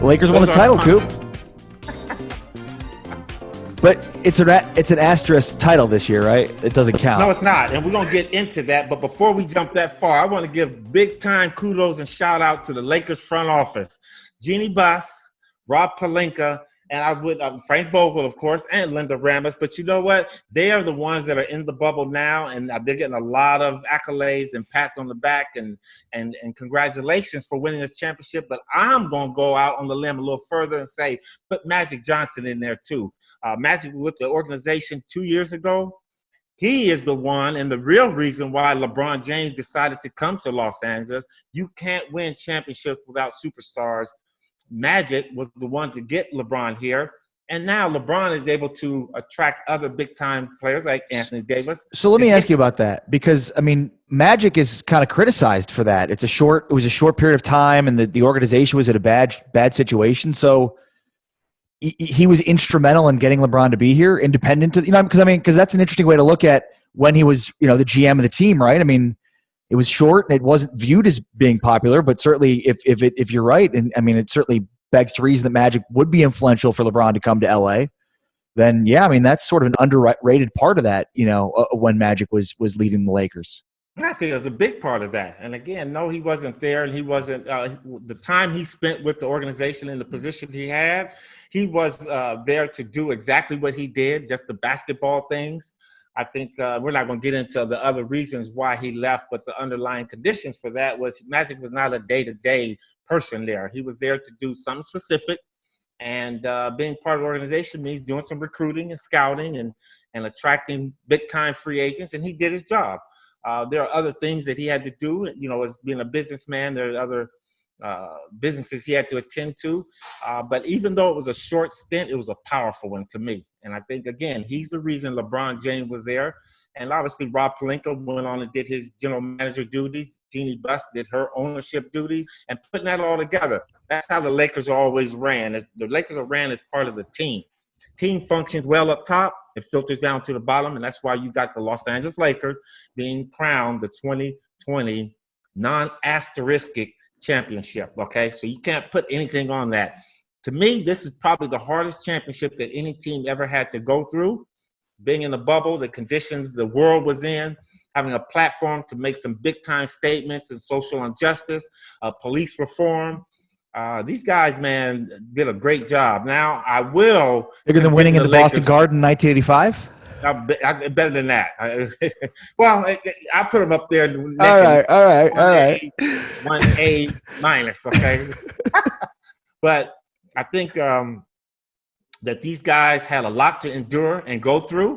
Lakers won the title, Coop. But it's an asterisk title this year, right? It doesn't count. No, it's not. And we're going to get into that. But before we jump that far, I want to give big time kudos and shout out to the Lakers front office. Jeannie Buss, Rob Pelinka, and I would Frank Vogel, of course, and Linda Ramos. But you know what? They are the ones that are in the bubble now, and they're getting a lot of accolades and pats on the back and congratulations for winning this championship. But I'm going to go out on the limb a little further and say put Magic Johnson in there too. Magic was with the organization 2 years ago. He is the one and the real reason why LeBron James decided to come to Los Angeles. You can't win championships without superstars. Magic was the one to get LeBron here. And now LeBron is able to attract other big-time players like Anthony Davis. So let me ask you about that because, I mean, Magic is kind of criticized for that. It was a short period of time and the organization was in a bad situation. So he was instrumental in getting LeBron to be here, independent of, because that's an interesting way to look at when he was, the GM of the team, right? I mean, it was short and it wasn't viewed as being popular, but certainly if you're right, and I mean, it certainly begs to reason that Magic would be influential for LeBron to come to LA, then yeah, I mean, that's sort of an underrated part of that, when Magic was leading the Lakers. I think it was a big part of that. And again, no, he wasn't there, and he wasn't the time he spent with the organization in the position he had, he was there to do exactly what he did, just the basketball things. I think we're not going to get into the other reasons why he left, but the underlying conditions for that was Magic was not a day-to-day person there. He was there to do something specific, and being part of the organization means doing some recruiting and scouting and attracting big-time free agents, and he did his job. There are other things that he had to do, as being a businessman. There are other businesses he had to attend to. But even though it was a short stint, it was a powerful one to me. And I think, again, he's the reason LeBron James was there. And obviously, Rob Pelinka went on and did his general manager duties. Jeannie Buss did her ownership duties. And putting that all together, that's how the Lakers always ran. The Lakers are ran as part of the team. Team functions well up top. It filters down to the bottom. And that's why you got the Los Angeles Lakers being crowned the 2020 non-asteristic championship, okay? So you can't put anything on that. To me, this is probably the hardest championship that any team ever had to go through. Being in the bubble, the conditions the world was in, having a platform to make some big-time statements in social injustice, police reform. These guys, man, did a great job. Now, I will... Bigger than winning in the Boston Garden in 1985? Better than that. I put them up there. All right. 1A minus, okay? But I think that these guys had a lot to endure and go through.